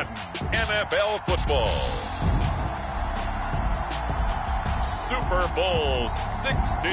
Madden NFL football. Super Bowl 60.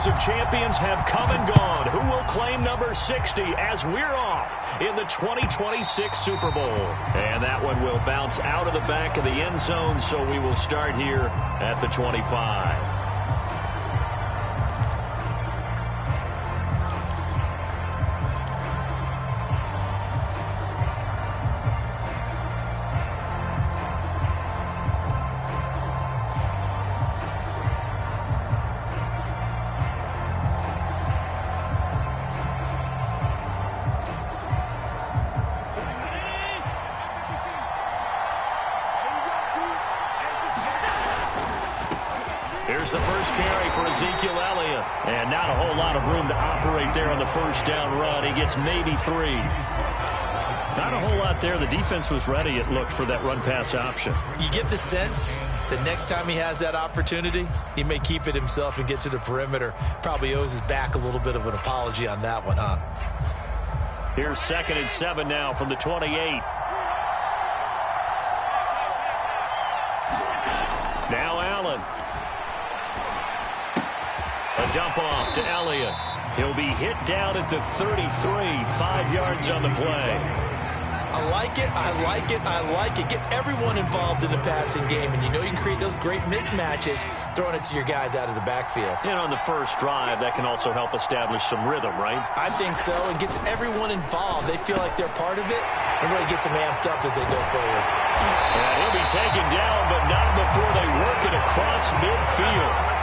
Of champions have come and gone. Who will claim number 60 as we're off in the 2026 Super Bowl? And that one will bounce out of the back of the end zone, so we will start here at the 25. Here's the first carry for Ezekiel Elliott. And not a whole lot of room to operate there on the first down run. He gets maybe 3. Not a whole lot there. The defense was ready, it looked, for that run-pass option. You get the sense that next time he has that opportunity, he may keep it himself and get to the perimeter. Probably owes his back a little bit of an apology on that one, huh? Here's 2nd and 7 now from the 28. Now Allen. A dump off to Elliott. He'll be hit down at the 33, 5 yards on the play. I like it, I like it, I like it. Get everyone involved in the passing game, and you know you can create those great mismatches throwing it to your guys out of the backfield. And on the first drive, that can also help establish some rhythm, right? I think so. It gets everyone involved. They feel like they're part of it, and really gets them amped up as they go forward. And he'll be taken down, but not before they work it across midfield.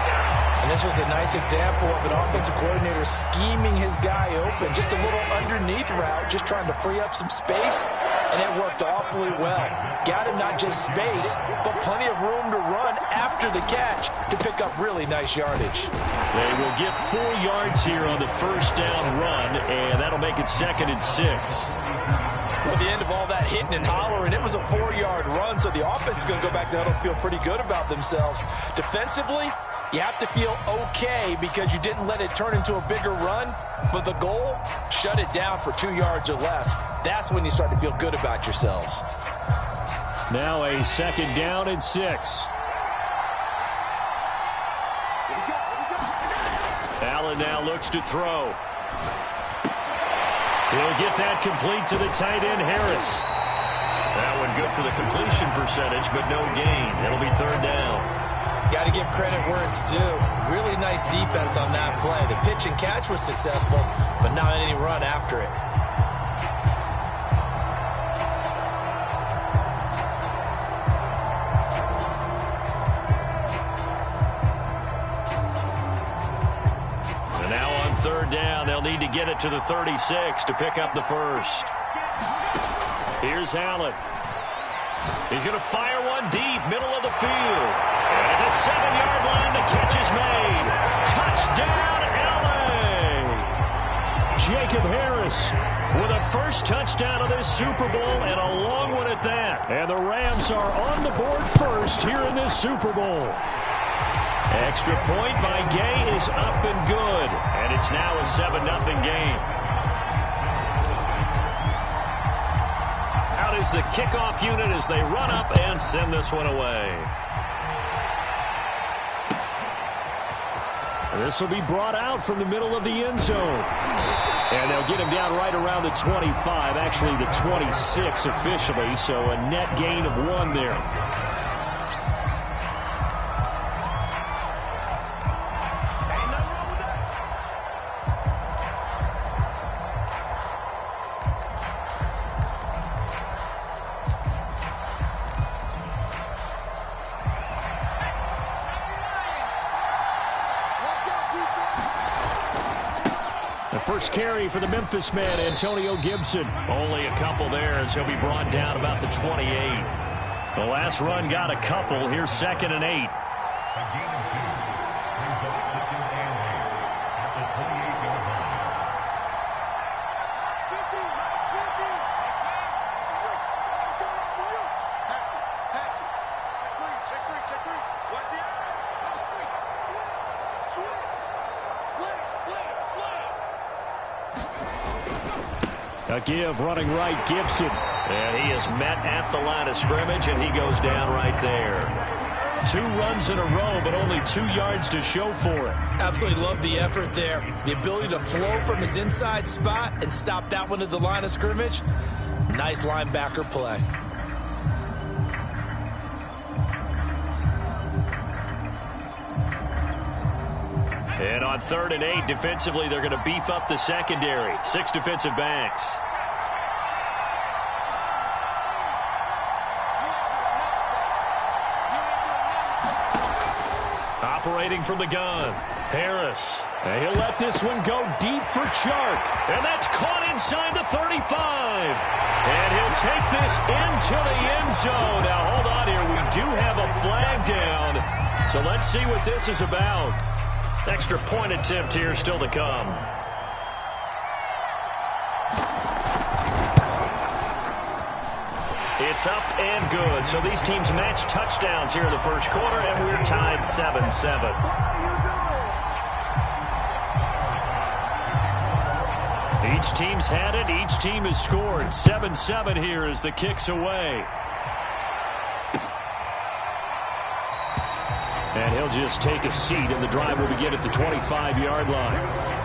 And this was a nice example of an offensive coordinator scheming his guy open. Just a little underneath route, just trying to free up some space, and it worked awfully well. Got him not just space, but plenty of room to run after the catch to pick up really nice yardage. They will get 4 yards here on the first down run, and that'll make it 2nd and 6. At the end of all that hitting and hollering, it was a 4-yard run, so the offense is going to go back there and feel pretty good about themselves. Defensively, you have to feel okay because you didn't let it turn into a bigger run, but the goal, shut it down for 2 yards or less. That's when you start to feel good about yourselves. Now a 2nd down and 6. Allen now looks to throw. He'll get that complete to the tight end, Harris. That one good for the completion percentage, but no gain. It'll be 3rd down. Got to give credit where it's due. Really nice defense on that play. The pitch and catch was successful, but not any run after it. And now on 3rd down, they'll need to get it to the 36 to pick up the first. Here's Allen. He's going to fire one deep, middle of the field. And at the 7-yard line, the catch is made. Touchdown, Allen! Jacob Harris with a first touchdown of this Super Bowl, and a long one at that. And the Rams are on the board first here in this Super Bowl. Extra point by Gay is up and good. And it's now a 7-0 game. Out is the kickoff unit as they run up and send this one away. This will be brought out from the middle of the end zone. And they'll get him down right around the 25, actually the 26 officially, so a net gain of 1 there. The first carry for the Memphis man, Antonio Gibson. Only a couple there as he'll be brought down about the 28. The last run got a couple. Here's 2nd and 8. A give running right, Gibson. And he is met at the line of scrimmage, and he goes down right there. 2 runs in a row, but only 2 yards to show for it. Absolutely love the effort there. The ability to flow from his inside spot and stop that one at the line of scrimmage. Nice linebacker play. And on 3rd and 8, defensively, they're going to beef up the secondary. 6 defensive backs. Operating from the gun, Harris. And he'll let this one go deep for Chark. And that's caught inside the 35. And he'll take this into the end zone. Now, hold on here. We do have a flag down. So let's see what this is about. Extra point attempt here still to come. It's up and good. So these teams match touchdowns here in the first quarter, and we're tied 7-7. Each team's had it. Each team has scored. 7-7 here as the kick's away. And he'll just take a seat, and the drive will begin at the 25-yard line.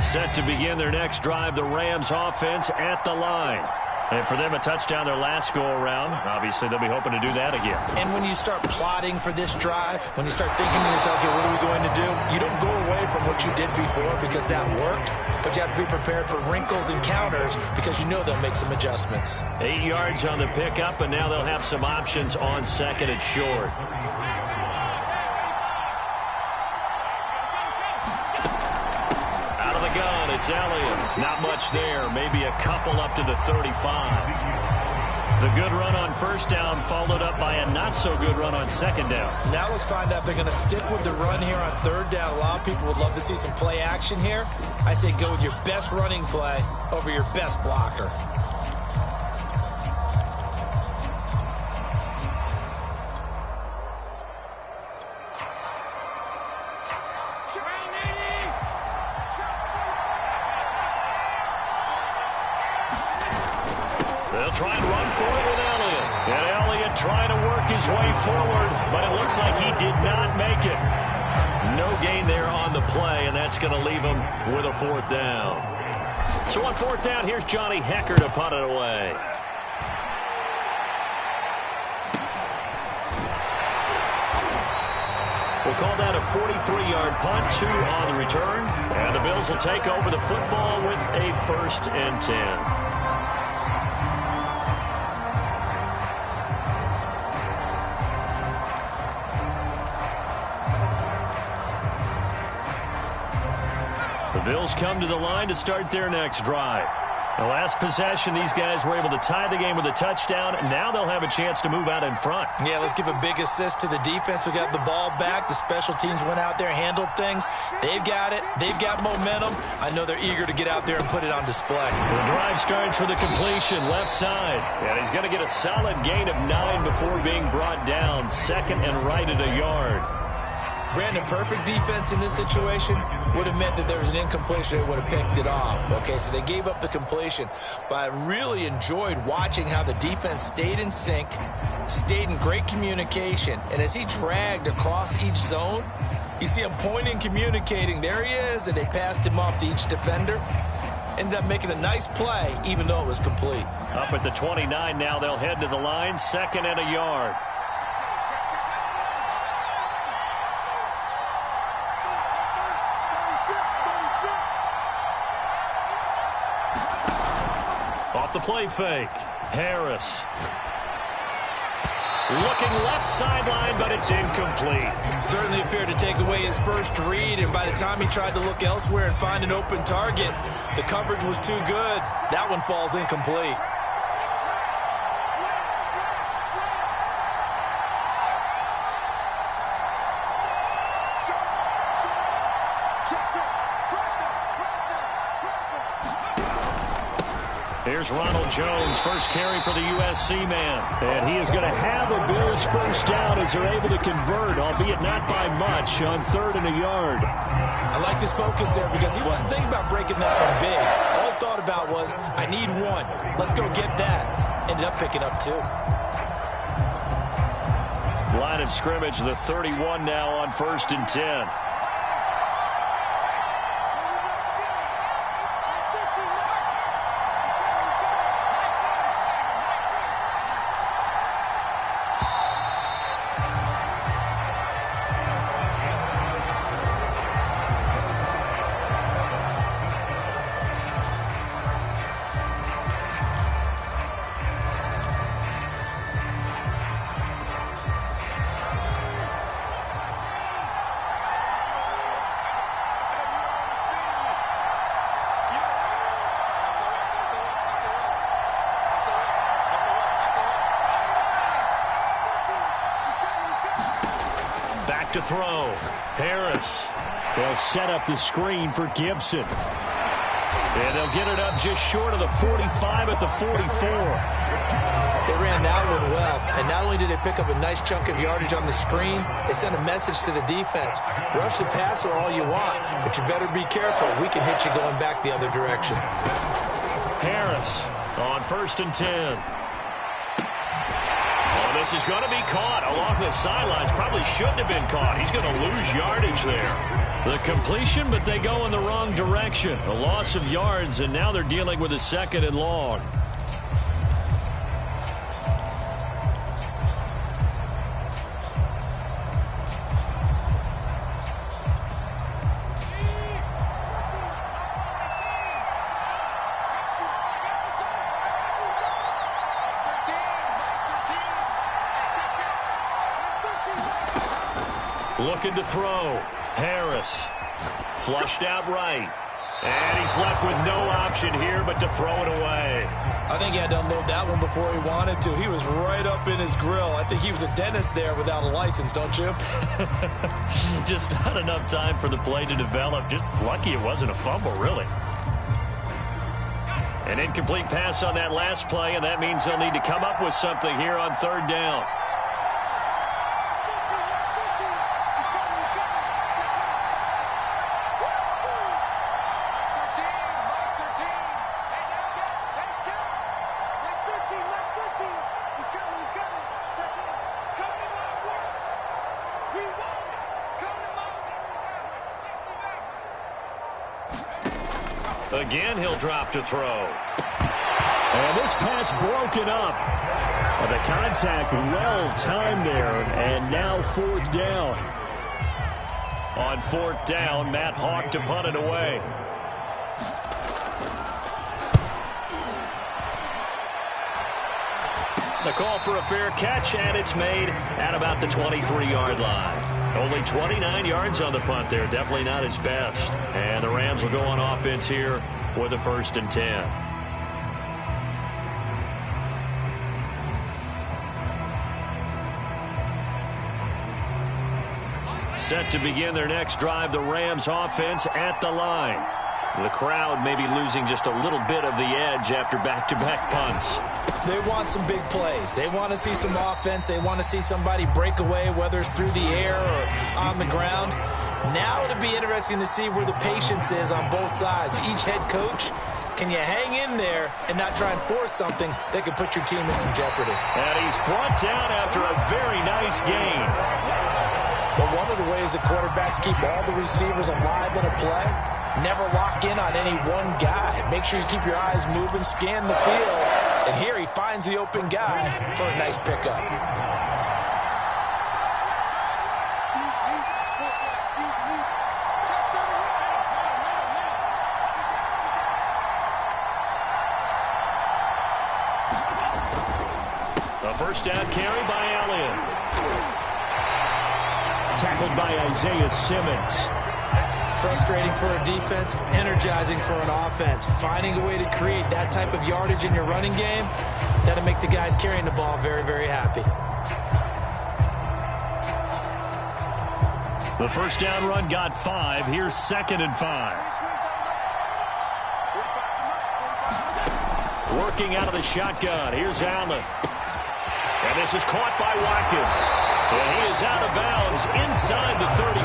Set to begin their next drive, the Rams offense at the line. And for them, a touchdown their last go-around. Obviously, they'll be hoping to do that again. And when you start plotting for this drive, when you start thinking to yourself, okay, what are we going to do? You don't go away from what you did before because that worked, but you have to be prepared for wrinkles and counters because you know they'll make some adjustments. 8 yards on the pickup, and now they'll have some options on 2nd and short. It's Elliott. Not much there. Maybe a couple up to the 35. The good run on 1st down followed up by a not-so-good run on 2nd down. Now let's find out if they're going to stick with the run here on 3rd down. A lot of people would love to see some play action here. I say go with your best running play over your best blocker. They'll try and run for it with Elliott. And Elliott trying to work his way forward, but it looks like he did not make it. No gain there on the play, and that's going to leave him with a 4th down. So on 4th down, here's Johnny Hecker to punt it away. We'll call that a 43-yard punt, 2 on the return. And the Bills will take over the football with a 1st and 10. The Bills come to the line to start their next drive. The last possession, these guys were able to tie the game with a touchdown. Now they'll have a chance to move out in front. Yeah, let's give a big assist to the defense who got the ball back. The special teams went out there, handled things. They've got it. They've got momentum. I know they're eager to get out there and put it on display. The drive starts with a completion, left side. And he's going to get a solid gain of 9 before being brought down. 2nd and right at a yard. Brandon, perfect defense in this situation would have meant that there was an incompletion. They would have picked it off. Okay, so they gave up the completion. But I really enjoyed watching how the defense stayed in sync, stayed in great communication. And as he dragged across each zone, you see him pointing, communicating. There he is, and they passed him off to each defender. Ended up making a nice play, even though it was complete. Up at the 29 now, they'll head to the line, 2nd and a yard. the play fake. Harris. Looking left sideline, but it's incomplete. Certainly appeared to take away his first read, and by the time he tried to look elsewhere and find an open target, the coverage was too good. That one falls incomplete. Here's Ronald Jones, first carry for the USC man. And he is going to have a Bills first down as they're able to convert, albeit not by much, on 3rd and a yard. I liked his focus there because he wasn't thinking about breaking that one big. All he thought about was, I need one. Let's go get that. Ended up picking up 2. Line of scrimmage, the 31 now on 1st and 10. To throw. Harris. They'll set up the screen for Gibson. And they'll get it up just short of the 45 at the 44. They ran that one well, and not only did they pick up a nice chunk of yardage on the screen, they sent a message to the defense. Rush the passer all you want, but you better be careful. We can hit you going back the other direction. Harris on 1st and 10. This is going to be caught along the sidelines. Probably shouldn't have been caught. He's going to lose yardage there. The completion, but they go in the wrong direction. A loss of yards, and now they're dealing with a 2nd and long. Looking to throw. Harris. Flushed out right. And he's left with no option here but to throw it away. I think he had to unload that one before he wanted to. He was right up in his grill. I think he was a dentist there without a license, don't you? Just not enough time for the play to develop. Just lucky it wasn't a fumble, really. An incomplete pass on that last play, and that means they'll need to come up with something here on 3rd down. Again, he'll drop to throw. And this pass broken up. The contact well timed there, and now 4th down. On 4th down, Matt Hawk to punt it away. The call for a fair catch, and it's made at about the 23-yard line. Only 29 yards on the punt there. Definitely not his best. And the Rams will go on offense here for the 1st and 10. Set to begin their next drive, the Rams offense at the line. The crowd may be losing just a little bit of the edge after back-to-back punts. They want some big plays. They want to see some offense. They want to see somebody break away, whether it's through the air or on the ground. Now it'll be interesting to see where the patience is on both sides. Each head coach, can you hang in there and not try and force something that could put your team in some jeopardy? And he's brought down after a very nice gain. But one of the ways that quarterbacks keep all the receivers alive in a play, never lock in on any one guy. Make sure you keep your eyes moving, scan the field. And here he finds the open guy for a nice pickup. first down carry by Elliott. Tackled by Isaiah Simmons. Frustrating for a defense, energizing for an offense. Finding a way to create that type of yardage in your running game, that'll make the guys carrying the ball very, very happy. The first down run got 5. Here's 2nd and 5. Working out of the shotgun. Here's Allen. And this is caught by Watkins. And he is out of bounds inside the 35.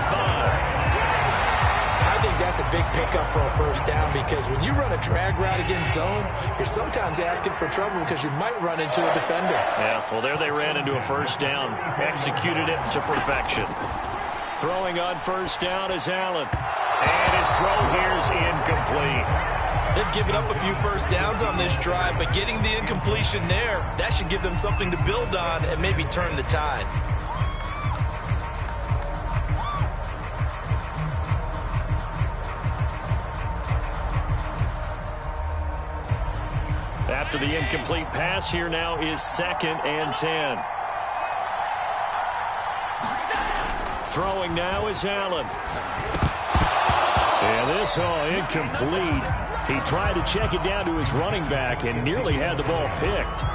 I think that's a big pickup for a first down because when you run a drag route against zone, you're sometimes asking for trouble because you might run into a defender. Yeah, well, there they ran into a first down. Executed it to perfection. Throwing on first down is Allen. And his throw here is incomplete. They've given up a few first downs on this drive, but getting the incompletion there, that should give them something to build on and maybe turn the tide. After the incomplete pass, here now is 2nd and 10. Throwing now is Allen. And this incomplete. He tried to check it down to his running back and nearly had the ball picked.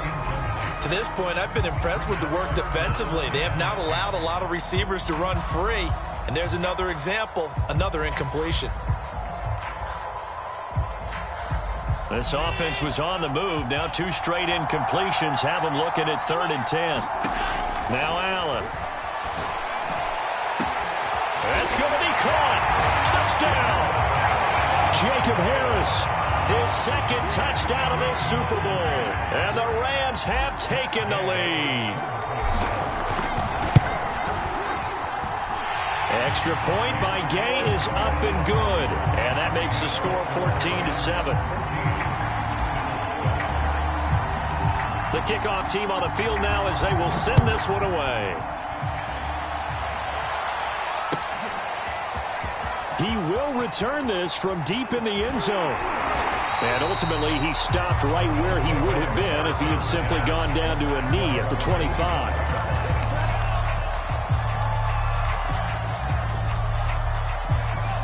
To this point, I've been impressed with the work defensively. They have not allowed a lot of receivers to run free. And there's another example, another incompletion. This offense was on the move. Now 2 straight incompletions have them looking at 3rd and 10. Now Allen. That's going to be caught. Touchdown. Jacob Harris, his 2nd touchdown of this Super Bowl. And the Rams have taken the lead. Extra point by Gay is up and good. And that makes the score 14-7. The kickoff team on the field now as they will send this one away. He will return this from deep in the end zone. And ultimately, he stopped right where he would have been if he had simply gone down to a knee at the 25.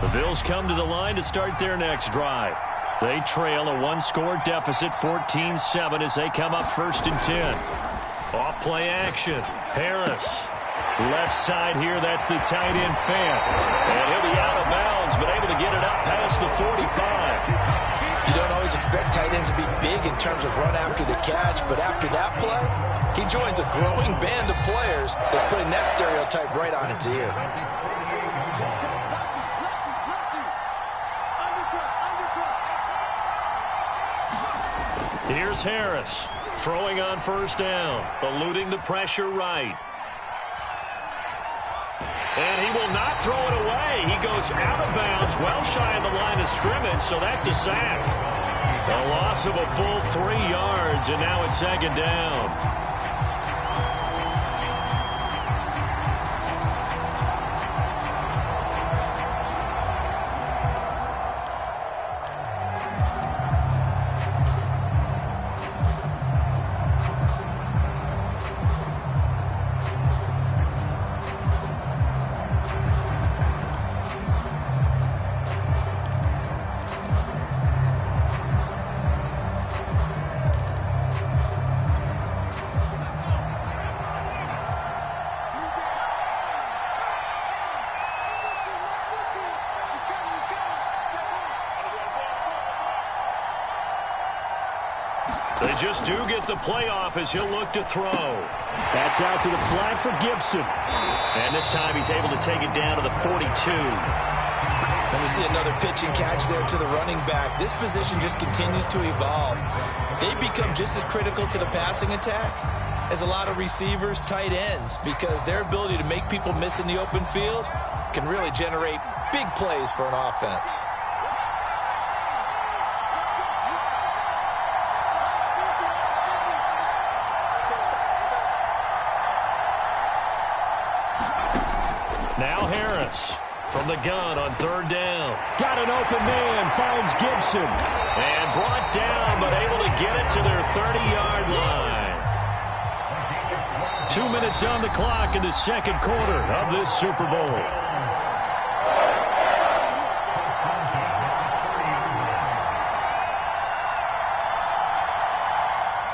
The Bills come to the line to start their next drive. They trail a 1-score deficit, 14-7, as they come up 1st and 10. Off play action. Harris. Left side here, that's the tight end Fant. And he'll be out of bounds, but able to get it up past the 45. You don't always expect tight ends to be big in terms of run after the catch, but after that play, he joins a growing band of players that's putting that stereotype right on its ear. Here's Harris, throwing on first down, eluding the pressure right. And he will not throw it away. He goes out of bounds, well shy of the line of scrimmage, so that's a sack. A loss of a full 3 yards, and now it's 2nd down. They just do get the playoff as he'll look to throw. That's out to the flat for Gibson. And this time he's able to take it down to the 42. And we see another pitch and catch there to the running back. This position just continues to evolve. They become just as critical to the passing attack as a lot of receivers, tight ends, because their ability to make people miss in the open field can really generate big plays for an offense. Now Harris from the gun on 3rd down. Got an open man, finds Gibson. And brought down, but able to get it to their 30-yard line. 2 minutes on the clock in the second quarter of this Super Bowl.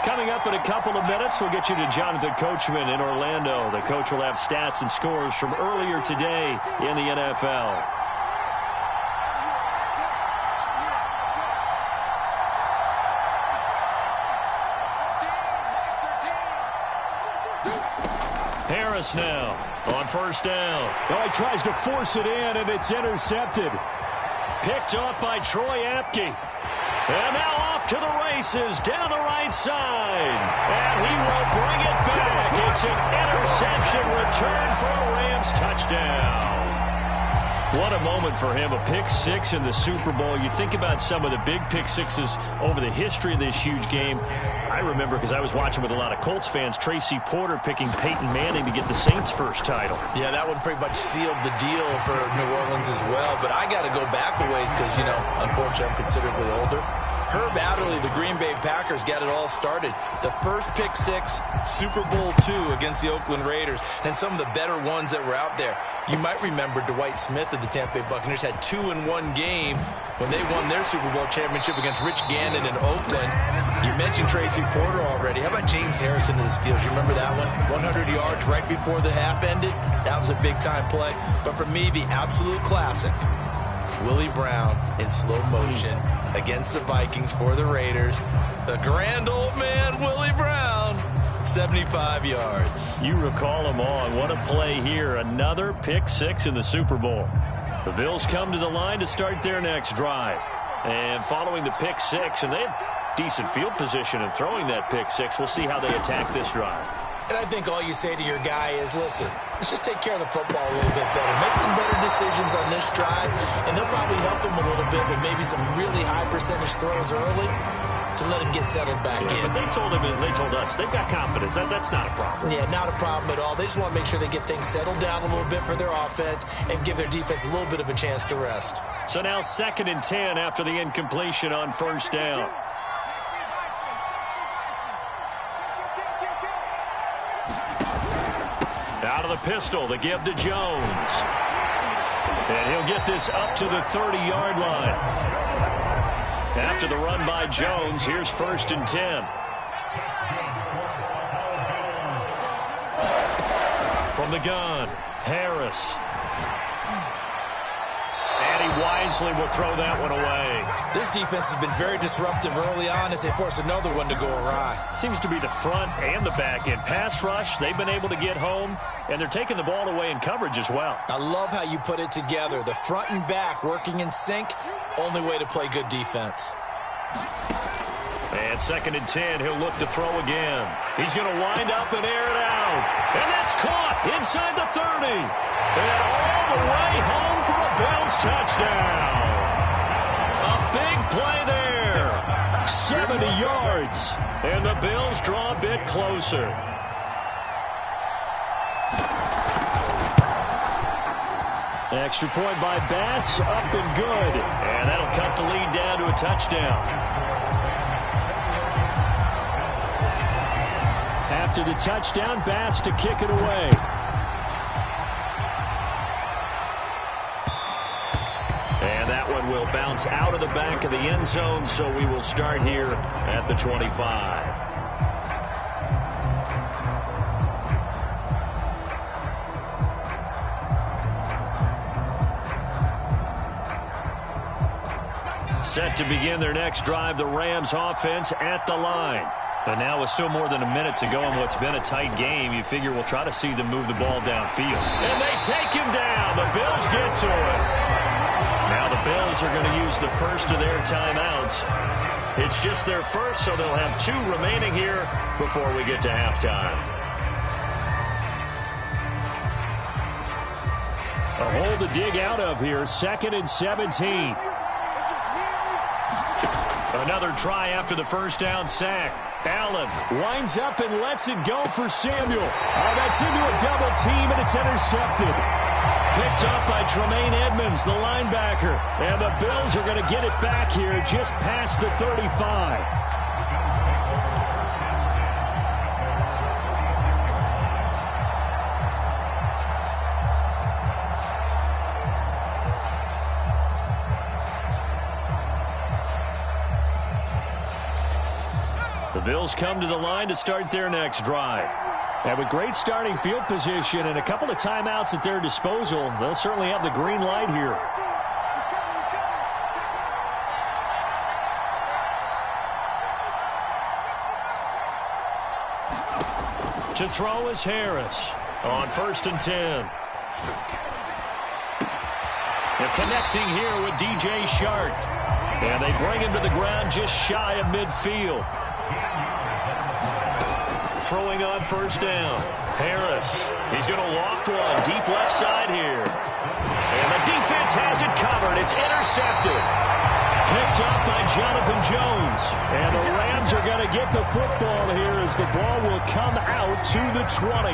Coming up in a couple of minutes, we'll get you to Jonathan Coachman in Orlando. The coach will have stats and scores from earlier today in the NFL. Harris now on first down. Oh, he tries to force it in, and it's intercepted. Picked off by Troy Apke. And now off to the races down the right side. And he will bring it back. It's an interception return for a Rams touchdown. What a moment for him. A pick six in the Super Bowl. You think about some of the big pick sixes over the history of this huge game. I remember because I was watching with a lot of Colts fans, Tracy Porter picking Peyton Manning to get the Saints' first title. Yeah, that one pretty much sealed the deal for New Orleans as well. But I got to go back a ways because, you know, unfortunately I'm considerably older. Herb Adderley, the Green Bay Packers, got it all started. The first pick six, Super Bowl II against the Oakland Raiders, and some of the better ones that were out there. You might remember Dwight Smith of the Tampa Bay Buccaneers had 2-in-1 game when they won their Super Bowl championship against Rich Gannon in Oakland. You mentioned Tracy Porter already. How about James Harrison to the Steelers? You remember that one? 100 yards right before the half ended? That was a big-time play. But for me, the absolute classic, Willie Brown in slow motion against the Vikings for the Raiders. The grand old man, Willie Brown, 75 yards. You recall them all, and what a play here. Another pick six in the Super Bowl. The Bills come to the line to start their next drive. And following the pick six, and they have decent field position in throwing that pick six. We'll see how they attack this drive. And I think all you say to your guy is, listen, let's just take care of the football a little bit better. Make some better decisions on this drive, and they'll probably help him a little bit with maybe some really high percentage throws early to let him get settled back in. But they told him, and they told us, they've got confidence. That's not a problem. Yeah, not a problem at all. They just want to make sure they get things settled down a little bit for their offense and give their defense a little bit of a chance to rest. So now 2nd and 10 after the incompletion on first down. Out of the pistol, the give to Jones. And he'll get this up to the 30-yard line. After the run by Jones, here's 1st and 10. From the gun, Harris. And he wisely will throw that one away. This defense has been very disruptive early on as they force another one to go awry. Seems to be the front and the back end. Pass rush, they've been able to get home, and they're taking the ball away in coverage as well. I love how you put it together. The front and back working in sync, only way to play good defense. And 2nd and 10, he'll look to throw again. He's going to wind up and air it out. And that's caught inside the 30. And all the way home for a Bills touchdown. A big play there. 70 yards. And the Bills draw a bit closer. Extra point by Bass, up and good. And that'll cut the lead down to a touchdown. After the touchdown, Bass to kick it away. And that one will bounce out of the back of the end zone, so we will start here at the 25. Set to begin their next drive, the Rams offense at the line. But now with still more than a minute to go in what's been a tight game, you figure we'll try to see them move the ball downfield. And they take him down. The Bills get to it. Now the Bills are going to use the first of their timeouts. It's just their first, so they'll have 2 remaining here before we get to halftime. A hole to dig out of here, 2nd and 17. Another try after the first down sack. Allen winds up and lets it go for Samuel. Oh, that's into a double team, and it's intercepted. Picked up by Tremaine Edmonds, the linebacker. And the Bills are going to get it back here just past the 35. The Bills come to the line to start their next drive. And with great starting field position and a couple of timeouts at their disposal, they'll certainly have the green light here. To throw is Harris on 1st and 10. They're connecting here with DJ Shark. And they bring him to the ground just shy of midfield. Throwing on 1st down. Harris. He's going to loft one deep left side here. And the defense has it covered. It's intercepted. Picked up by Jonathan Jones. And the Rams are going to get the football here as the ball will come out to the 20.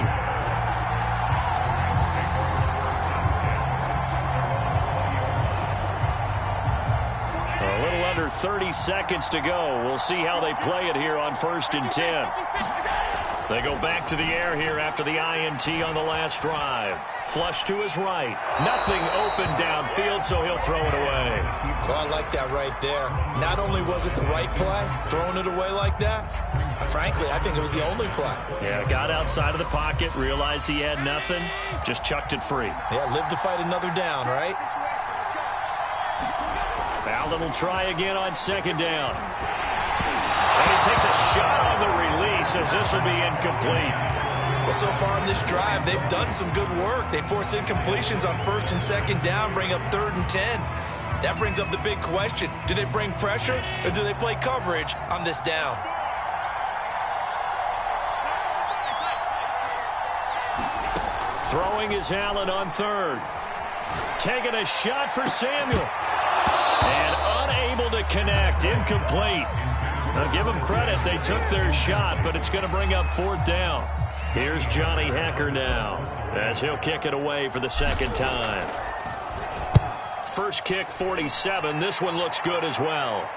A little under 30 seconds to go. We'll see how they play it here on 1st and 10. They go back to the air here after the INT on the last drive. Flush to his right. Nothing open downfield, so he'll throw it away. Well, I like that right there. Not only was it the right play, throwing it away like that, frankly, I think it was the only play. Yeah, got outside of the pocket, realized he had nothing, just chucked it free. Yeah, live to fight another down, right? Allen will try again on 2nd down. And he takes a shot on the release as this will be incomplete. Well, so far in this drive, they've done some good work. They force incompletions on 1st and 2nd down, bring up 3rd and 10. That brings up the big question. Do they bring pressure or do they play coverage on this down? Throwing is Allen on 3rd. Taking a shot for Samuel. And unable to connect. Incomplete. Now, give them credit. They took their shot, but it's going to bring up 4th down. Here's Johnny Hecker now as he'll kick it away for the 2nd time. First kick, 47. This one looks good as well.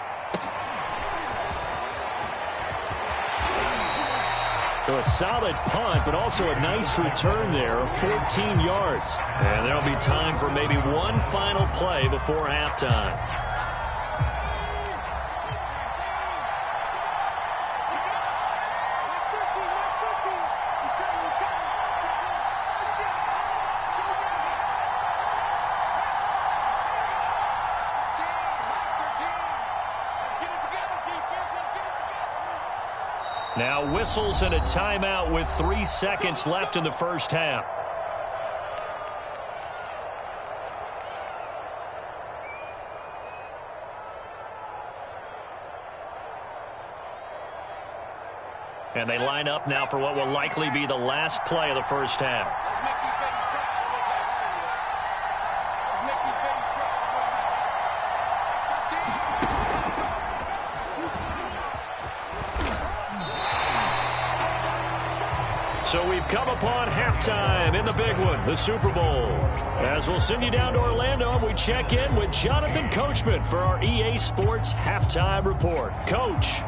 So a solid punt, but also a nice return there of 14 yards. And there'll be time for maybe one final play before halftime. Now whistles and a timeout with 3 seconds left in the first half. And they line up now for what will likely be the last play of the first half. So we've come upon halftime in the big one, the Super Bowl. As we'll send you down to Orlando, and we check in with Jonathan Coachman for our EA Sports Halftime Report. Coach.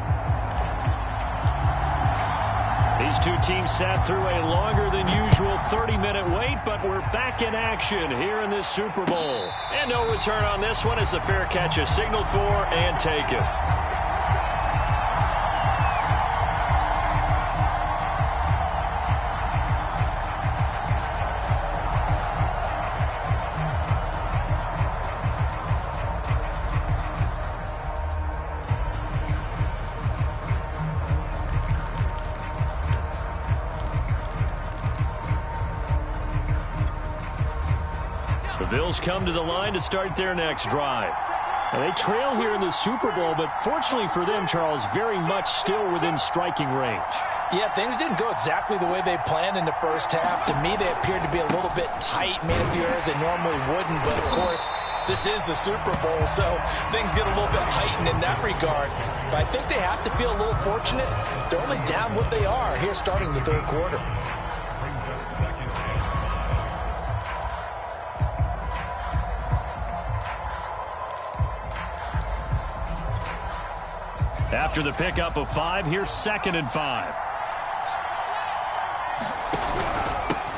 These two teams sat through a longer than usual 30-minute wait, but we're back in action here in this Super Bowl. And no return on this one as the fair catch is signaled for and taken. Bills come to the line to start their next drive. Now they trail here in the Super Bowl, but fortunately for them, Charles, very much still within striking range. Yeah, things didn't go exactly the way they planned in the first half. To me, they appeared to be a little bit tight, made a few errors they normally wouldn't, but of course, this is the Super Bowl, so things get a little bit heightened in that regard. But I think they have to feel a little fortunate. They're only down what they are here starting the third quarter. After the pickup of 5, here's 2nd and 5.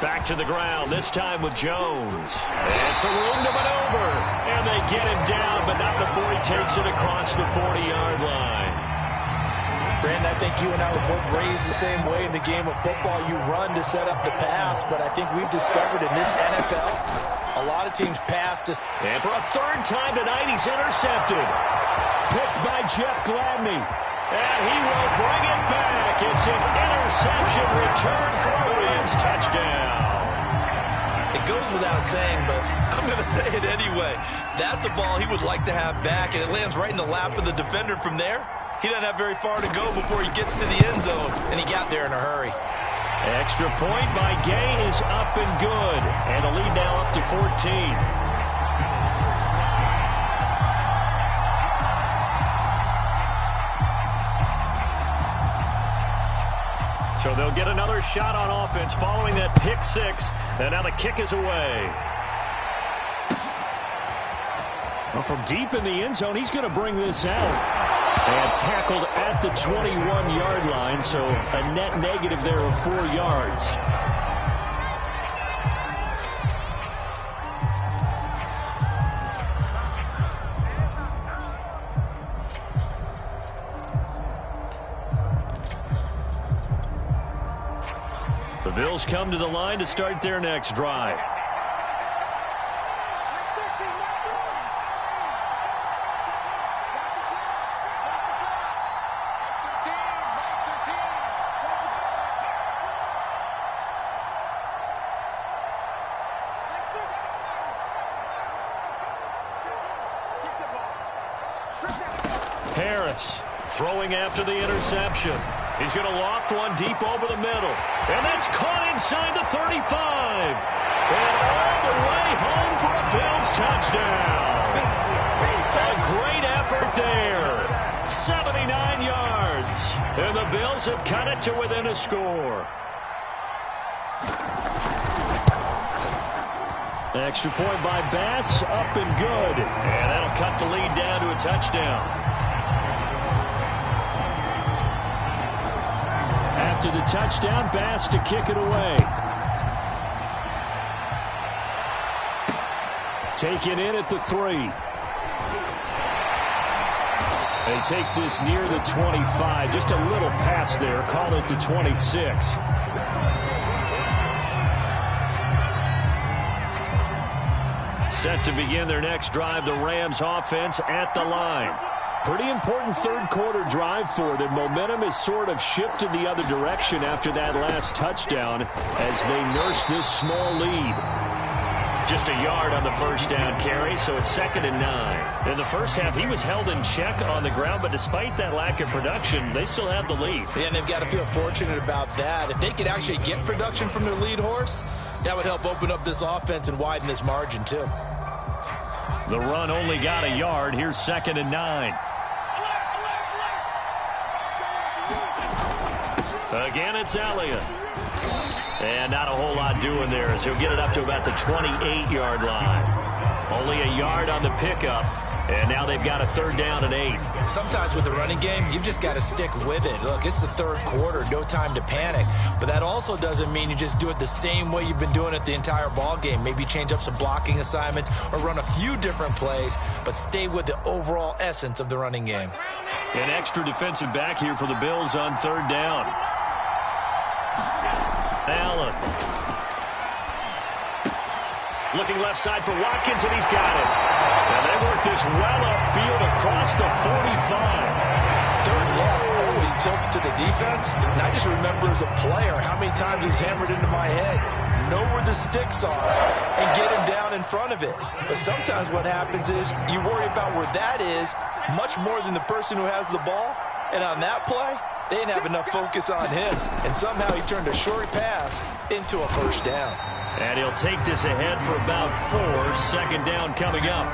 Back to the ground, this time with Jones. And some room to maneuver. And they get him down, but not before he takes it across the 40-yard line. Brandon, I think you and I were both raised the same way in the game of football. You run to set up the pass, but I think we've discovered in this NFL, a lot of teams pass to... And for a third time tonight, he's intercepted. Picked by Jeff Gladney. And he will bring it back. It's an interception return for a Rams touchdown. It goes without saying, but I'm going to say it anyway. That's a ball he would like to have back, and it lands right in the lap of the defender from there. He doesn't have very far to go before he gets to the end zone, and he got there in a hurry. Extra point by Gay is up and good, and the lead now up to 14. So they'll get another shot on offense following that pick six, and now the kick is away. Well, from deep in the end zone, he's going to bring this out. And tackled at the 21-yard line, so a net negative there of 4 yards. The Bills come to the line to start their next drive. Harris throwing after the interception. He's going to loft one deep over the middle. And that's caught inside the 35. And all the way home for a Bills touchdown. A great effort there. 79 yards. And the Bills have cut it to within a score. Extra point by Bass, up and good. And that'll cut the lead down to a touchdown. After the touchdown, Bass to kick it away. Taken in at the 3. And he takes this near the 25. Just a little pass there. Call it the 26. Set to begin their next drive, the Rams offense at the line. Pretty important third quarter drive for them. Momentum has sort of shifted the other direction after that last touchdown as they nurse this small lead. Just a yard on the first down carry, so it's 2nd and 9. In the first half, he was held in check on the ground, but despite that lack of production, they still have the lead. Yeah, and they've got to feel fortunate about that. If they could actually get production from their lead horse, that would help open up this offense and widen this margin, too. The run only got a yard. Here's 2nd and 9. Again, it's Elliott. And not a whole lot doing there as he'll get it up to about the 28-yard line. Only a yard on the pickup. And now they've got a 3rd down and 8. Sometimes with the running game, you've just got to stick with it. Look, it's the third quarter, no time to panic. But that also doesn't mean you just do it the same way you've been doing it the entire ball game. Maybe change up some blocking assignments or run a few different plays, but stay with the overall essence of the running game. An extra defensive back here for the Bills on 3rd down. Allen. Looking left side for Watkins, and he's got it. And they work this well upfield across the 45. 3rd and long always tilts to the defense. And I just remember as a player how many times it was hammered into my head. Know where the sticks are and get him down in front of it. But sometimes what happens is you worry about where that is much more than the person who has the ball. And on that play, they didn't have enough focus on him. And somehow he turned a short pass into a 1st down. And he'll take this ahead for about 4. 2nd down coming up.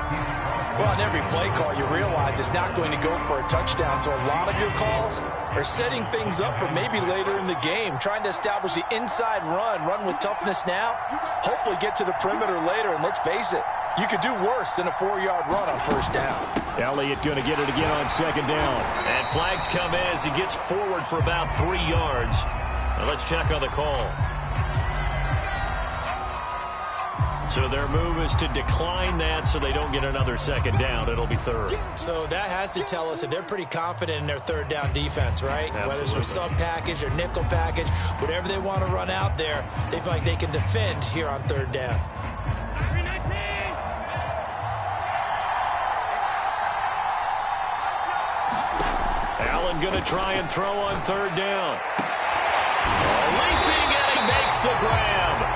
Well, on every play call, you realize it's not going to go for a touchdown. So a lot of your calls are setting things up for maybe later in the game, trying to establish the inside run with toughness now, hopefully get to the perimeter later. And let's face it, you could do worse than a 4-yard run on 1st down. Elliott going to get it again on 2nd down. And flags come in as he gets forward for about 3 yards. Now let's check on the call. So their move is to decline that so they don't get another second down. It'll be third. So that has to tell us that they're pretty confident in their third down defense, right? Absolutely. Whether it's a sub package or nickel package, whatever they want to run out there, they feel like they can defend here on third down. Allen going to try and throw on third down. Leaping, and he makes the grab.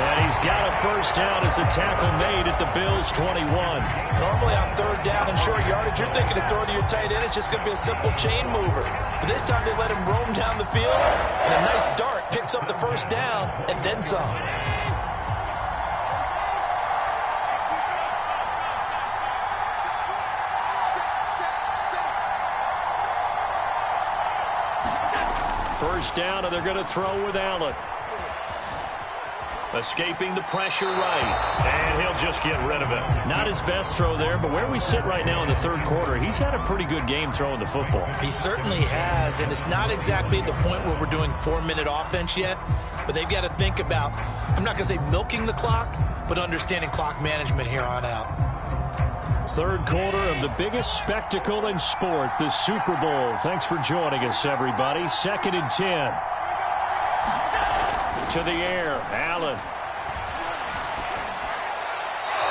And he's got a first down as a tackle made at the Bills' 21. Normally on third down and short yardage, you're thinking to throw to your tight end. It's just going to be a simple chain mover. But this time they let him roam down the field, and a nice dart picks up the first down and then some. First down, and they're going to throw with Allen. Escaping the pressure right, and he'll just get rid of it. Not his best throw there, but where we sit right now in the third quarter, he's had a pretty good game throwing the football. He certainly has, and it's not exactly at the point where we're doing 4-minute offense yet, but they've got to think about, I'm not going to say milking the clock, but understanding clock management here on out. Third quarter of the biggest spectacle in sport, the Super Bowl. Thanks for joining us, everybody. 2nd and 10. To the air, Allen.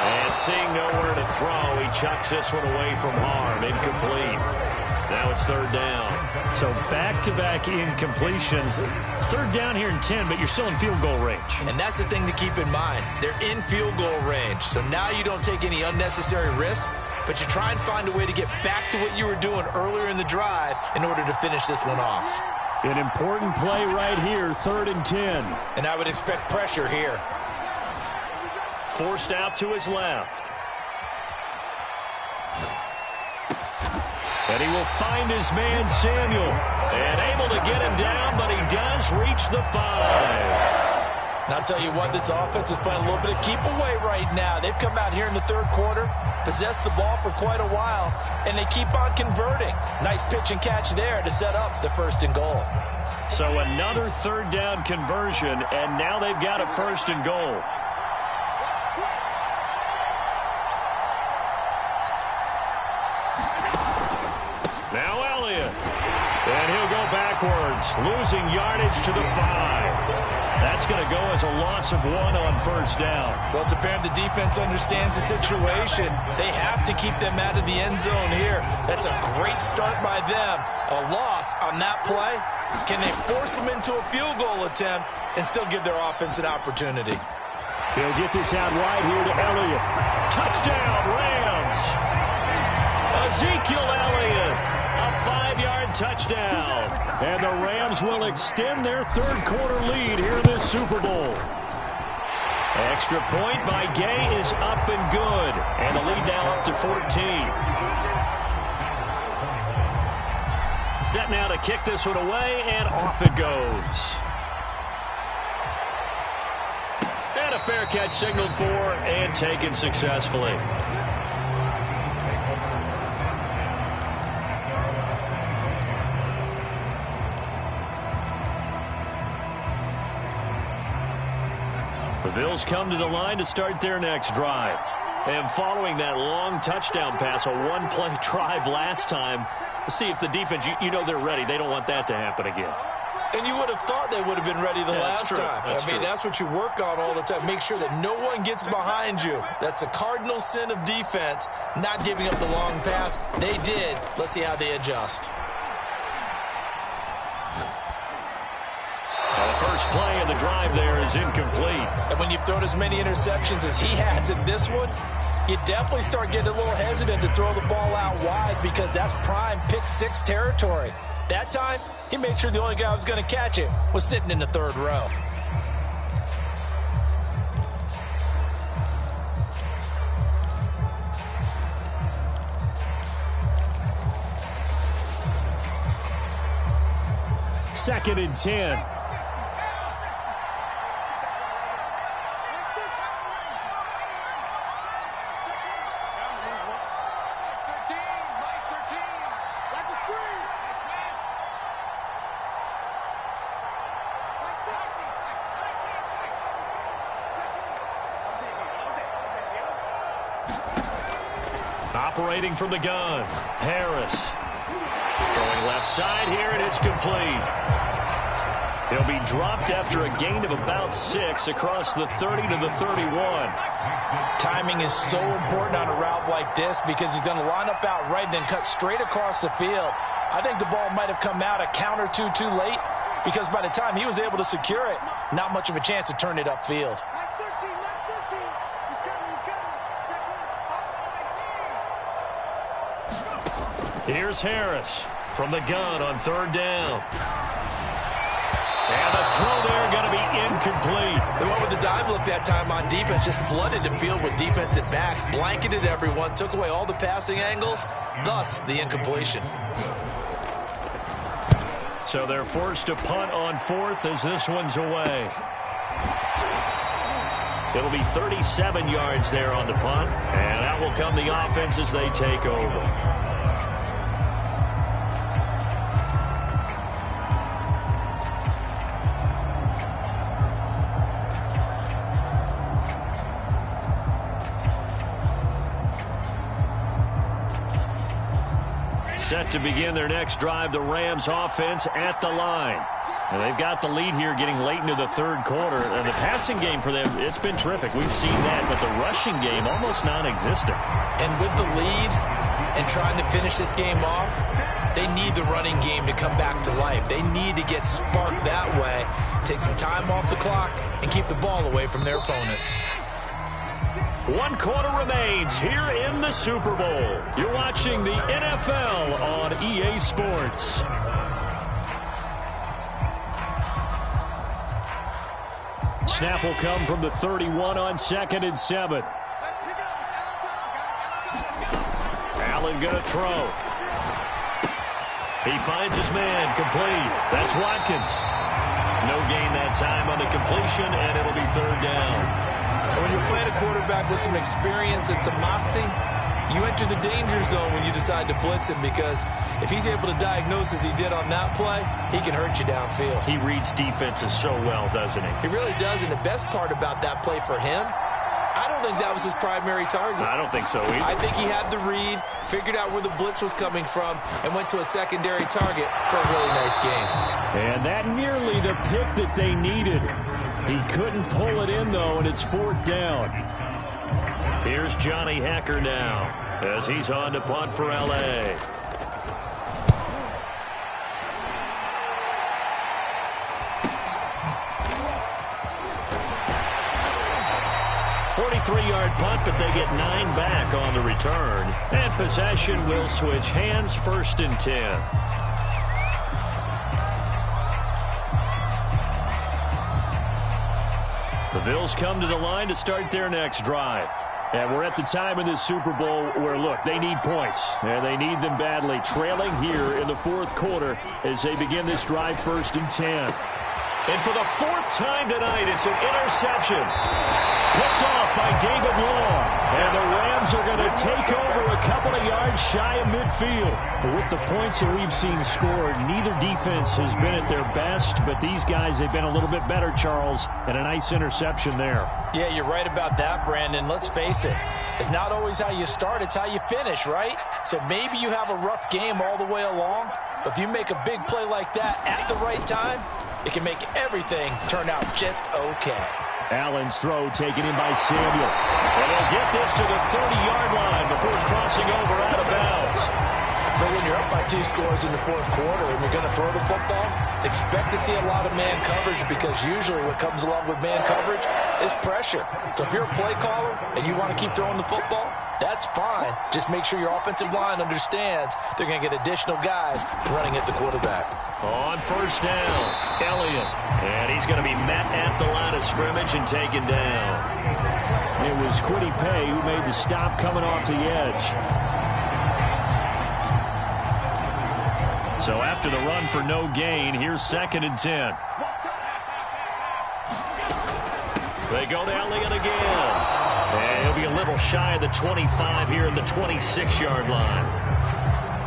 And seeing nowhere to throw, he chucks this one away from harm. Incomplete. Now it's third down. So back-to-back incompletions. Third down here in 10, but you're still in field goal range. And that's the thing to keep in mind. They're in field goal range. So now you don't take any unnecessary risks, but you try and find a way to get back to what you were doing earlier in the drive in order to finish this one off. An important play right here, 3rd and 10. And I would expect pressure here. Forced out to his left. And he will find his man, Samuel. And able to get him down, but he does reach the 5. And I'll tell you what, this offense is playing a little bit of keep away right now. They've come out here in the third quarter, possessed the ball for quite a while, and they keep on converting. Nice pitch and catch there to set up the 1st and goal. So another third down conversion, and now they've got a 1st and goal. Now Elliott. And he'll go backwards, losing yardage to the 5. That's going to go as a loss of 1 on first down. Well, it's apparent the defense understands the situation. They have to keep them out of the end zone here. That's a great start by them. A loss on that play. Can they force them into a field goal attempt and still give their offense an opportunity? He'll get this out right here to Elliott. Touchdown, Rams. Ezekiel Elliott, a 5-yard touchdown. And the Rams will extend their third quarter lead here in this Super Bowl. Extra point by Gay is up and good. And the lead now up to 14. Set now to kick this one away, and off it goes. And a fair catch signaled for and taken successfully. The Bills come to the line to start their next drive. And following that long touchdown pass, a one-play drive last time, let's see if the defense, you know they're ready. They don't want that to happen again. And you would have thought they would have been ready the last time. I mean, that's what you work on all the time. Make sure that no one gets behind you. That's the cardinal sin of defense, not giving up the long pass. They did. Let's see how they adjust. The first play of the drive there is incomplete. And when you've thrown as many interceptions as he has in this one, you definitely start getting a little hesitant to throw the ball out wide because that's prime pick 6 territory. That time, he made sure the only guy who was going to catch it was sitting in the third row. Second and 10. Operating from the gun, Harris. Throwing left side here, and it's complete. He'll be dropped after a gain of about 6 across the 30 to the 31. Timing is so important on a route like this because he's going to line up out right and then cut straight across the field. I think the ball might have come out a count or two too late because by the time he was able to secure it, not much of a chance to turn it upfield. Here's Harris from the gun on 3rd down. And the throw there going to be incomplete. They went with the dive look that time on defense, just flooded the field with defensive backs, blanketed everyone, took away all the passing angles, thus the incompletion. So they're forced to punt on 4th as this one's away. It'll be 37 yards there on the punt, and out will come the offense as they take over. Set to begin their next drive, the Rams offense at the line. And they've got the lead here getting late into the 3rd quarter. And the passing game for them, it's been terrific. We've seen that, but the rushing game almost non-existent. And with the lead and trying to finish this game off, they need the running game to come back to life. They need to get sparked that way, take some time off the clock, and keep the ball away from their opponents. 1 quarter remains here in the Super Bowl. You're watching the NFL on EA Sports. Snap will come from the 31 on 2nd and 7. Allen going to throw. He finds his man, complete. That's Watkins. No gain that time on the completion, and it'll be 3rd down. When you're playing a quarterback with some experience and some moxie, you enter the danger zone when you decide to blitz him because if he's able to diagnose as he did on that play, he can hurt you downfield. He reads defenses so well, doesn't he? He really does, and the best part about that play for him, I don't think that was his primary target. I don't think so either. I think he had the read, figured out where the blitz was coming from, and went to a secondary target for a really nice game. And that nearly the pick that they needed. He couldn't pull it in, though, and it's 4th down. Here's Johnny Hacker now as he's on to punt for L.A. 43-yard punt, but they get 9 back on the return. And possession will switch hands, 1st and 10. The Bills come to the line to start their next drive. And we're at the time in this Super Bowl where, look, they need points. And they need them badly. Trailing here in the 4th quarter as they begin this drive, 1st and 10. And for the 4th time tonight, it's an interception. Picked off by David Long. And the Rams are going to take over a couple of yards shy of midfield. But with the points that we've seen scored, neither defense has been at their best. But these guys, they've been a little bit better, Charles. And a nice interception there. Yeah, you're right about that, Brandon. Let's face it. It's not always how you start, it's how you finish, right? So maybe you have a rough game all the way along. But if you make a big play like that at the right time, it can make everything turn out just okay. Allen's throw taken in by Samuel. And he'll get this to the 30-yard line before crossing over out of bounds. But when you're up by 2 scores in the 4th quarter and you're going to throw the football, expect to see a lot of man coverage because usually what comes along with man coverage is pressure. So if you're a play caller and you want to keep throwing the football, that's fine. Just make sure your offensive line understands they're going to get additional guys running at the quarterback. On 1st down, Elliott. And he's going to be met at the line of scrimmage and taken down. It was Kwity Paye who made the stop coming off the edge. So after the run for no gain, here's 2nd and 10. They go to Elliott again. And he'll be a little shy of the 25 here at the 26-yard line.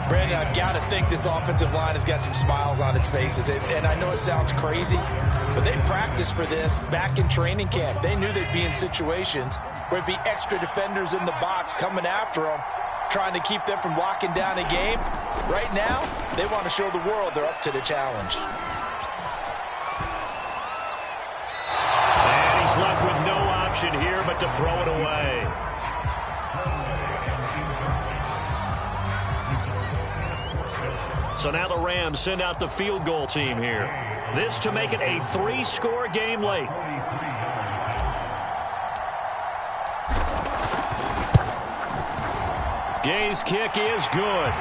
Brandon, I've got to think this offensive line has got some smiles on its faces. And I know it sounds crazy, but they practiced for this back in training camp. They knew they'd be in situations there'd be extra defenders in the box coming after them, trying to keep them from locking down a game. Right now, they want to show the world they're up to the challenge. And he's left with no option here but to throw it away. So now the Rams send out the field goal team here. This to make it a 3-score game late. Gay's kick is good.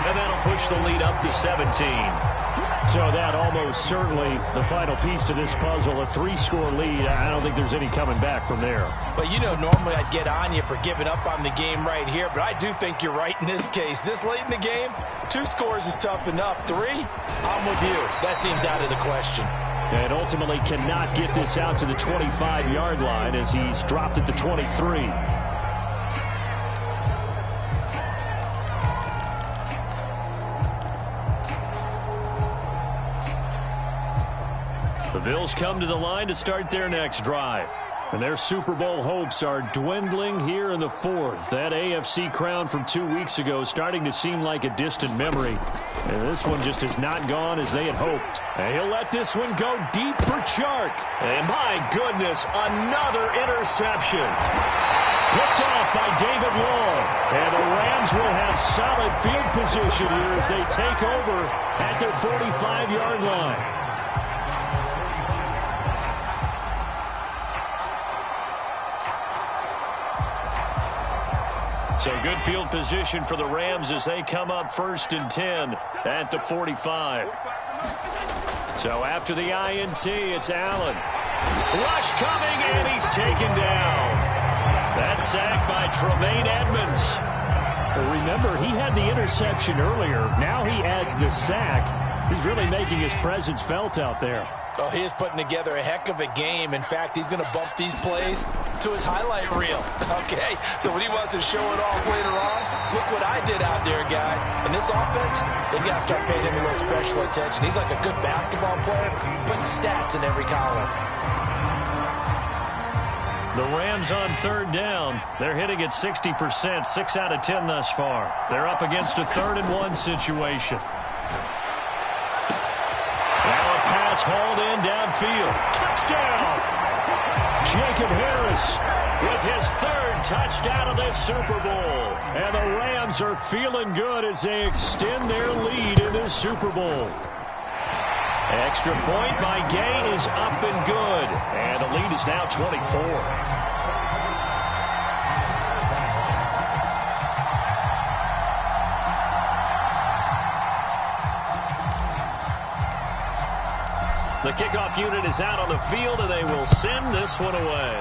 And that'll push the lead up to 17. So that almost certainly the final piece to this puzzle, a 3-score lead. I don't think there's any coming back from there. But, you know, normally I'd get on you for giving up on the game right here, but I do think you're right in this case. This late in the game, 2 scores is tough enough. 3, I'm with you. That seems out of the question. And ultimately cannot get this out to the 25-yard line as he's dropped at the 23. The Bills come to the line to start their next drive. And their Super Bowl hopes are dwindling here in the 4th. That AFC crown from 2 weeks ago is starting to seem like a distant memory. And this one just has not gone as they had hoped. And he'll let this one go deep for Chark. And my goodness, another interception. Picked off by David Long. And the Rams will have solid field position here as they take over at their 45-yard line. So good field position for the Rams as they come up 1st and 10 at the 45. So after the INT, it's Allen. Rush coming, and he's taken down. That's sacked by Tremaine Edmonds. Well, remember, he had the interception earlier. Now he adds the sack. He's really making his presence felt out there. Oh, he is putting together a heck of a game. In fact, he's going to bump these plays to his highlight reel. Okay, so when he wants to show it off later on, look what I did out there, guys. And this offense, they've got to start paying him a little special attention. He's like a good basketball player, putting stats in every column. The Rams on 3rd down. They're hitting at 60%, 6 out of 10 thus far. They're up against a 3rd and 1 situation. Hauled in downfield. Touchdown! Jacob Harris with his 3rd touchdown of this Super Bowl. And the Rams are feeling good as they extend their lead in this Super Bowl. Extra point by Gay is up and good. And the lead is now 24. The kickoff unit is out on the field, and they will send this one away.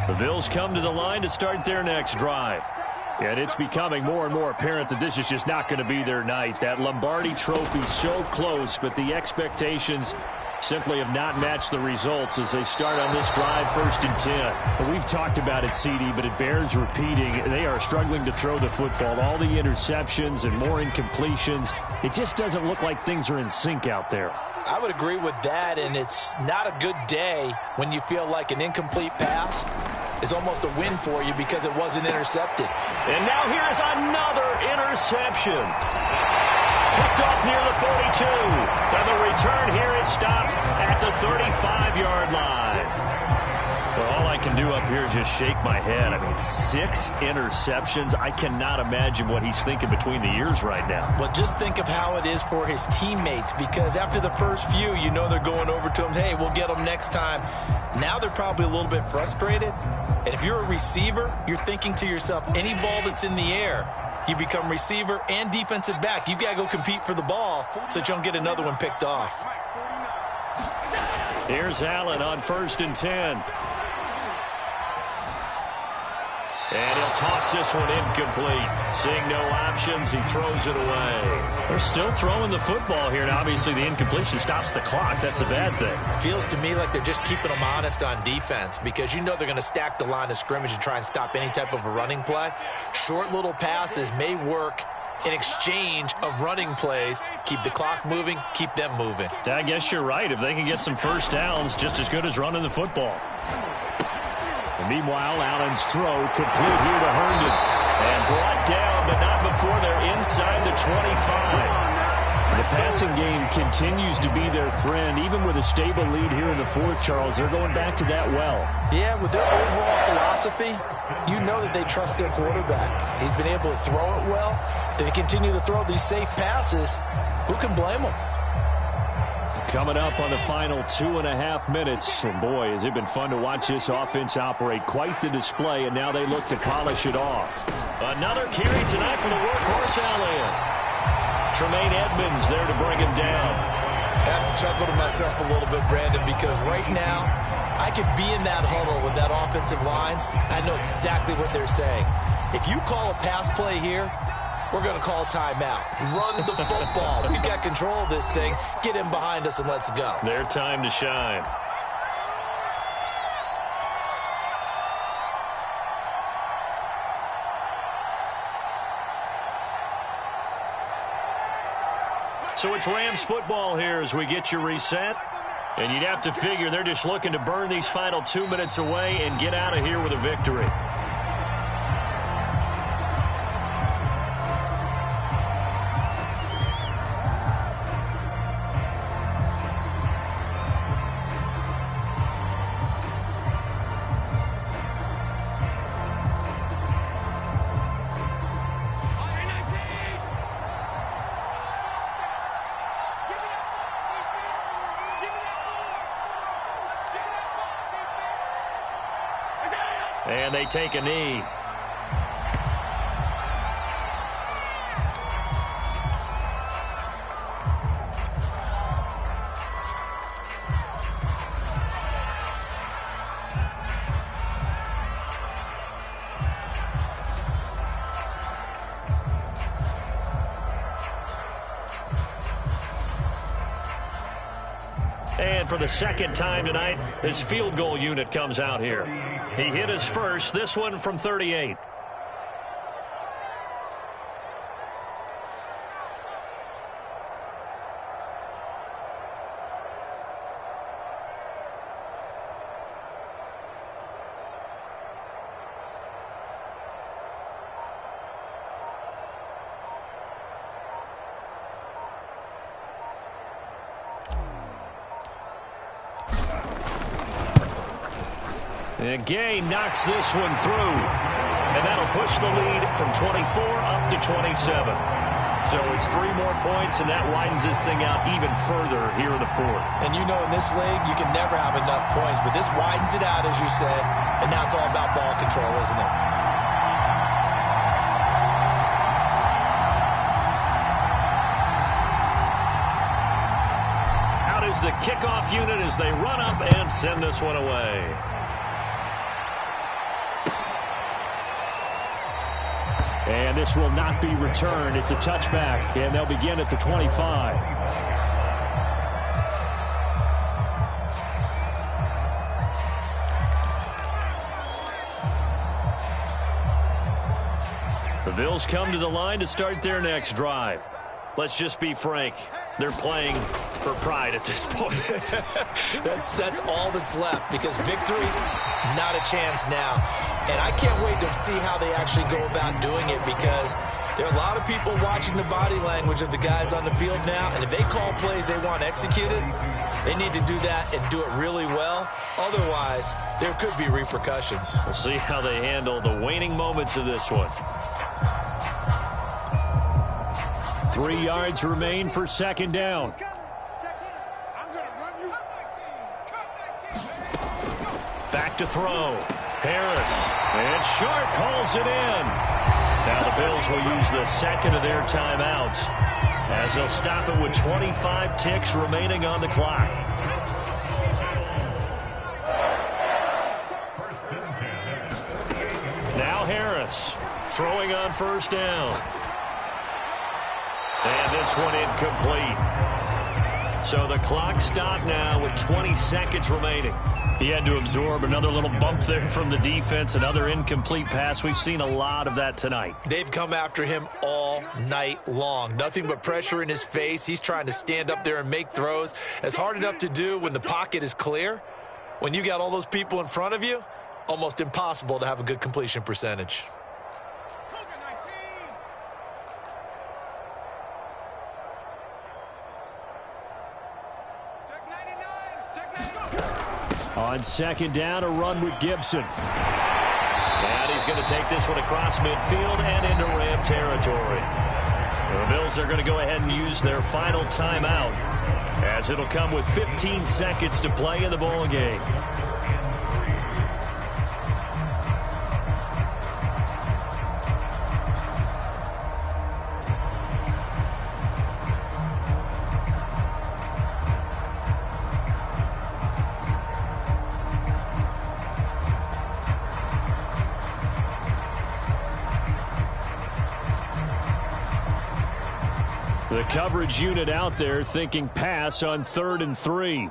The Bills come to the line to start their next drive. And it's becoming more and more apparent that this is just not going to be their night. That Lombardi trophy so close, but the expectations simply have not matched the results as they start on this drive 1st and 10. We've talked about it, CD, but it bears repeating. They are struggling to throw the football. All the interceptions and more incompletions. It just doesn't look like things are in sync out there. I would agree with that, and it's not a good day when you feel like an incomplete pass is almost a win for you because it wasn't intercepted. And now here's another interception. Picked off near the 42. And the return here is stopped at the 35-yard line. Well, all I can do up here is just shake my head. I mean, 6 interceptions. I cannot imagine what he's thinking between the ears right now. Well, just think of how it is for his teammates, because after the first few, you know they're going over to him, hey, we'll get them next time. Now they're probably a little bit frustrated. And if you're a receiver, you're thinking to yourself, any ball that's in the air, you become receiver and defensive back. You've got to go compete for the ball so that you don't get another one picked off. Here's Allen on 1st and 10. And he'll toss this one incomplete. Seeing no options, he throws it away. They're still throwing the football here, and obviously the incompletion stops the clock. That's a bad thing. Feels to me like they're just keeping them honest on defense because you know they're going to stack the line of scrimmage and try and stop any type of a running play. Short little passes may work in exchange of running plays. Keep the clock moving, keep them moving. I guess you're right. If they can get some first downs, just as good as running the football. And meanwhile, Allen's throw complete here to Herndon. And brought down, but not before they're inside the 25. The passing game continues to be their friend. Even with a stable lead here in the fourth, Charles, they're going back to that well. Yeah, with their overall philosophy, you know that they trust their quarterback. He's been able to throw it well. They continue to throw these safe passes. Who can blame them? Coming up on the final 2.5 minutes. And boy, has it been fun to watch this offense operate. Quite the display, and now they look to polish it off. Another carry tonight for the workhorse Elliott. Tremaine Edmonds there to bring him down. I have to chuckle to myself a little bit, Brandon, because right now I could be in that huddle with that offensive line. I know exactly what they're saying. If you call a pass play here, we're going to call timeout. Run the football. We've got control of this thing. Get in behind us and let's go. Their time to shine. So it's Rams football here as we get you reset. And you'd have to figure they're just looking to burn these final 2 minutes away and get out of here with a victory. And they take a knee. And for the second time tonight, his field goal unit comes out here. He hit his first, this one from 38. And Gay knocks this one through. And that'll push the lead from 24 up to 27. So it's 3 more points, and that widens this thing out even further here in the fourth. And you know in this league, you can never have enough points, but this widens it out, as you said, and now it's all about ball control, isn't it? Out is the kickoff unit as they run up and send this one away. And this will not be returned. It's a touchback, and they'll begin at the 25. The Bills come to the line to start their next drive. Let's just be frank. They're playing for pride at this point. That's all that's left, because victory, not a chance now. And I can't wait to see how they actually go about doing it, because there are a lot of people watching the body language of the guys on the field now, and if they call plays they want executed, they need to do that and do it really well. Otherwise, there could be repercussions. We'll see how they handle the waning moments of this one. 3 yards remain for second down. Back to throw. Harris. And Sharp calls it in. Now the Bills will use the second of their timeouts as they'll stop it with 25 ticks remaining on the clock. Now Harris. Harris throwing on first down. And this one incomplete. So the clock stopped now with 20 seconds remaining. He had to absorb another little bump there from the defense, another incomplete pass. We've seen a lot of that tonight. They've come after him all night long. Nothing but pressure in his face. He's trying to stand up there and make throws. It's hard enough to do when the pocket is clear. When you got all those people in front of you, almost impossible to have a good completion percentage. On second down, a run with Gibson. And he's going to take this one across midfield and into Ram territory. The Bills are going to go ahead and use their final timeout, as it'll come with 15 seconds to play in the ball game. The coverage unit out there thinking pass on 3rd and 3.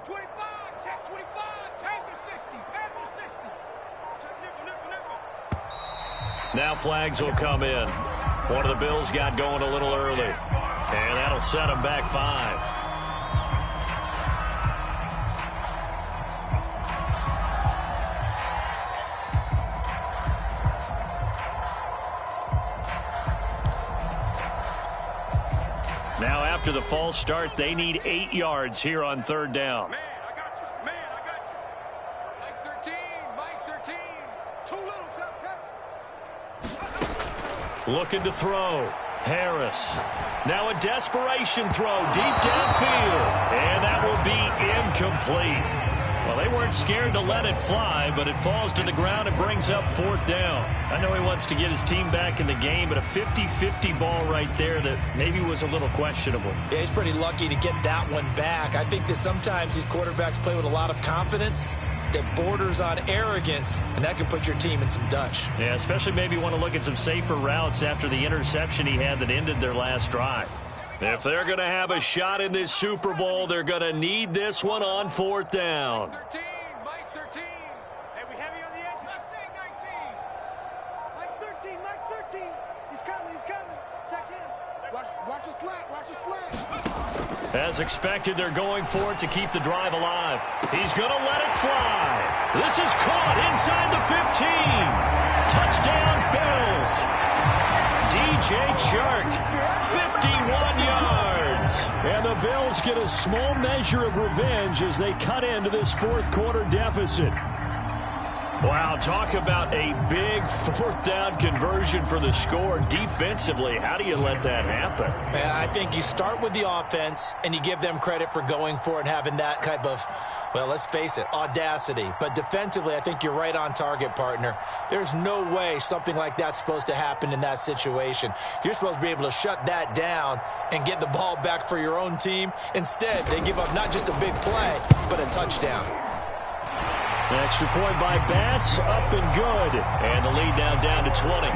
Now flags will come in. One of the Bills got going a little early. And that'll set them back 5. Now after the false start, they need 8 yards here on 3rd down. Man, I got you. Man, I got you. Mike 13. Mike 13. Too little. Cut. Looking to throw. Harris. Now a desperation throw deep downfield. And that will be incomplete. Well, they weren't scared to let it fly, but it falls to the ground and brings up 4th down. I know he wants to get his team back in the game, but a 50-50 ball right there that maybe was a little questionable. Yeah, he's pretty lucky to get that one back. I think that sometimes these quarterbacks play with a lot of confidence that borders on arrogance, and that can put your team in some Dutch. Yeah, especially maybe want to look at some safer routes after the interception he had that ended their last drive. If they're going to have a shot in this Super Bowl, they're going to need this one on 4th down. 13. Mike 13. Hey, we heavy on the edge. Mustang 19. Mike 13. Mike 13. He's coming. He's coming. Check him. Watch a slant. Watch a slant. As expected, they're going for it to keep the drive alive. He's going to let it fly. This is caught inside the 15. Touchdown, Bills. DJ Chark, 51 yards. And the Bills get a small measure of revenge as they cut into this 4th quarter deficit. Wow, talk about a big 4th down conversion for the score. Defensively, how do you let that happen? And I think you start with the offense and you give them credit for going for it and having that type of, well, let's face it, audacity. But defensively, I think you're right on target, partner. There's no way something like that's supposed to happen in that situation. You're supposed to be able to shut that down and get the ball back for your own team. Instead, they give up not just a big play, but a touchdown. An extra point by Bass, up and good. And the lead now down to 20.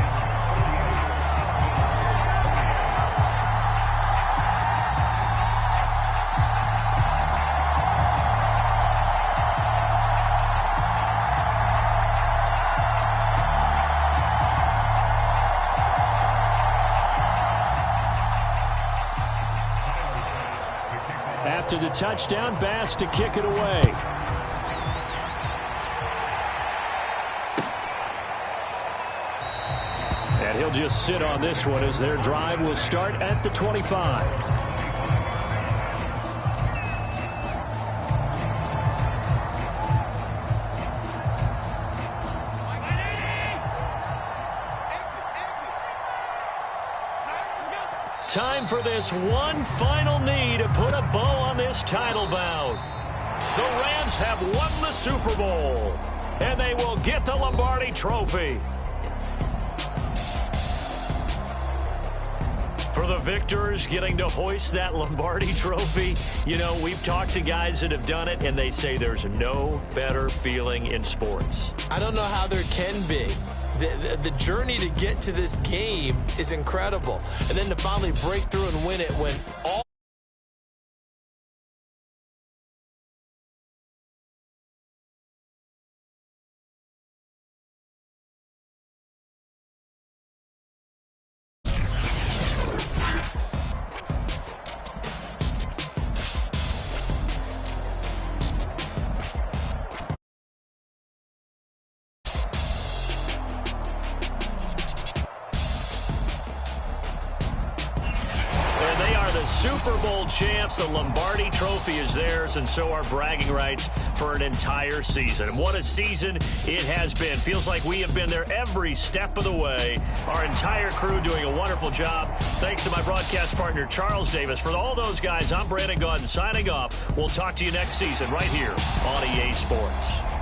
After the touchdown, Bass to kick it away. And he'll just sit on this one as their drive will start at the 25. Time for this one final knee to put a bow on this title bout. The Rams have won the Super Bowl, and they will get the Lombardi Trophy. For the victors getting to hoist that Lombardi trophy, you know, we've talked to guys that have done it, and they say there's no better feeling in sports. I don't know how there can be. The journey to get to this game is incredible. And then to finally break through and win it when all Super Bowl champs. The Lombardi trophy is theirs, and so are bragging rights for an entire season. And what a season it has been. Feels like we have been there every step of the way. Our entire crew doing a wonderful job. Thanks to my broadcast partner, Charles Davis. For all those guys, I'm Brandon Gaudin signing off. We'll talk to you next season right here on EA Sports.